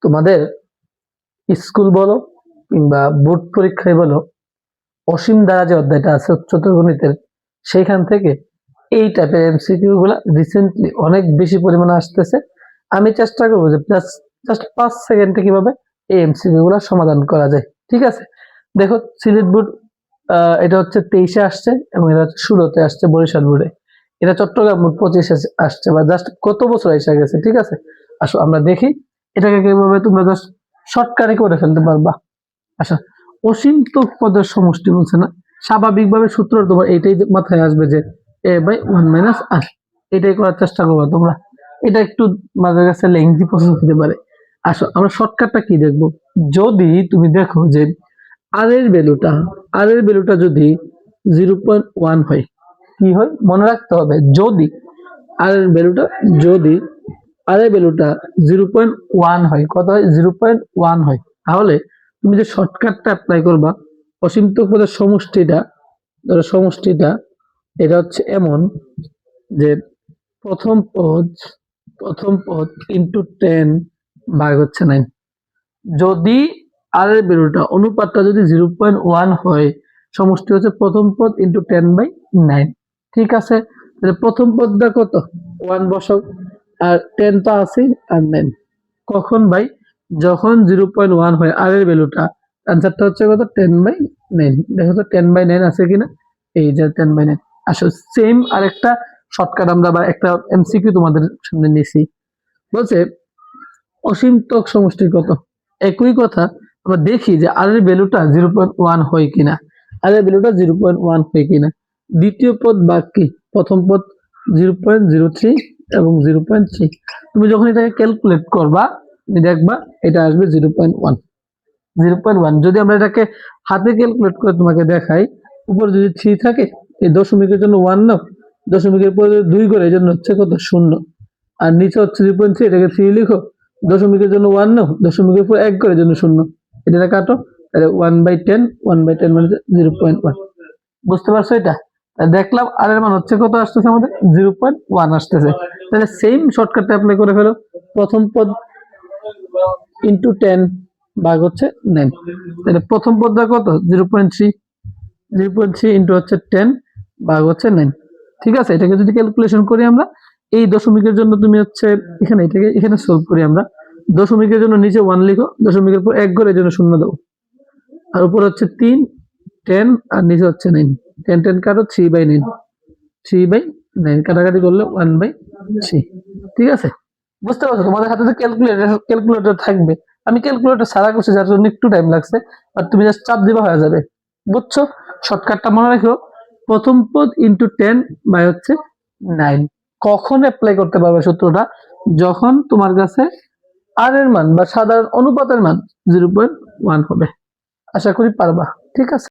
তোমাদের স্কুল বলো কিংবা বোর্ড পরীক্ষায় বলো, অসীম দ্বারা যে অধ্যায়টা আছে উচ্চতর গণিতের, সেইখান থেকে এই টাইপের এমসিকিউ গুলা রিসেন্টলি অনেক বেশি পরিমাণে আসতেছে। আমি চেষ্টা করবো যে জাস্ট 5 সেকেন্ডে কিভাবে এই এমসিকিউ গুলা সমাধান করা যায়। ঠিক আছে, দেখো সিলেট বোর্ড এটা হচ্ছে 23-এ আসছে এবং এটা হচ্ছে 16-তে আসছে বরিশাল বোর্ডে। এটা চট্টগ্রাম বোর্ড 25-এ আসছে, বা জাস্ট কত বছর এসে গেছে। ঠিক আছে, আসো আমরা দেখি এটাকে কিভাবে তোমরা জাস্ট শর্টকাটে করে ফেলতে পারবা। আচ্ছা, অসীম তো পদের সমষ্টি বলছে না, স্বাভাবিকভাবে সূত্র তোমার এইটাই মাথায় আসবে যে a/1 - r। এটাই করার চেষ্টা করবে তোমরা। এটা একটু মাঝে কাছে লেংথি প্রসেস হতে পারে। আসো আমরা শর্টকাটটা কি দেখবো। যদি তুমি দেখো যে আর এর ভ্যালুটা যদি 0.1 হয়, কি হয় মনে রাখতে হবে, যদি আর এর ভ্যালুটা যদি আর এর ভ্যালুটা 0.1 হয়, কত হয় 0.1 হয়, তাহলে তুমি যে শর্টকাটটা অ্যাপ্লাই করবা, অসীমত পদের সমষ্টিটা এটা হচ্ছে এমন যে প্রথম পদ ইন্টু 10 ভাগ হচ্ছে 9। যদি আর এর ভ্যালুটা অনুপাতটা যদি 0.1 হয়, সমষ্টি হচ্ছে প্রথম পদ ইন্টু 10/9। ঠিক আছে, তাহলে প্রথম পদটা কত 1 বসাও, আর 10 তো আছে, আর 9 কখন ভাই, যখন 0.1 হয় আর এর ভ্যালুটা, আনসারটা হচ্ছে কত 10/9। দেখো তো 10/9 আছে কিনা, এই যে 10/9। আসলে সেম আরেকটা শর্টকাট আমরা বা একটা এমসিকিউ তোমাদের সামনে নিয়েছি, বলছে অসীম ত্বক সমষ্টি কত। একই কথা আমরা দেখি যে আর এর ভ্যালুটা 0.1 হয় কিনা, আর এর ভ্যালুটা 0.1 হয় কিনা। দ্বিতীয় পদ বা কি, প্রথম পদ 0.03 এবং 0.3। তুমি যখন এটাকে ক্যালকুলেট করবা, তুমি দেখবা এটা আসবে 0.1। যদি আমরা এটাকে হাতে ক্যালকুলেট করে তোমাকে দেখাই, উপরে যদি 3 থাকে, এই দশমিকের জন্য 1 নাও, দশমিকের পরে 2 করে, এই জন্য হচ্ছে কত 0, আর নিচে হচ্ছে 0.3, এটাকে 3 লিখো, দশমিকের জন্য 1 নাও, দশমিকের পর 1 করে, জন্য 0, এটা কাটো, তাহলে 1/10 মানে 0.1। বুঝতে পারছো এটা? দেখলাম আর এর মান হচ্ছে কত আসতেছে, আমাদের 0.1 আসতেছে। তাহলে সেম শর্টকাটটা অ্যাপ্লাই করে ফেলো, প্রথম পদ ইন্টু 10 ভাগ হচ্ছে 9। তাহলে প্রথম পদটা কত 0.3 ইন্টু হচ্ছে 10 ভাগ হচ্ছে 9। ঠিক আছে, এটাকে যদি ক্যালকুলেশন করি আমরা, এই দশমিকের জন্য তুমি হচ্ছে এখানে সলভ করি আমরা, দশমিকের জন্য নিচে 1 লিখো, দশমিকের পর 1 করে, এই জন্য 0 দাও, আর উপর হচ্ছে 3 10, আর নিচে হচ্ছে 9, 10 কাটো, 3/9 কাটাকাটি করলে 1/3। ঠিক আছে, বুঝতে পারছো? তোমাদের হাতে তো ক্যালকুলেটর থাকবে, আমি ক্যালকুলেটর ছাড়া করছি, যার জন্য একটু টাইম লাগছে, আর তুমি জাস্ট চাপ দিবা হয়ে যাবে। বুঝছো? শর্টকাটটা মনে রাখো, প্রথম পদ ইন্টু 10 বাই হচ্ছে 9। কখন অ্যাপ্লাই করতে পারবে সূত্রটা, যখন তোমার কাছে আর এর মান বা সাধারণ অনুপাতের মান 0.1 হবে। আশা করি পারবা। ঠিক আছে।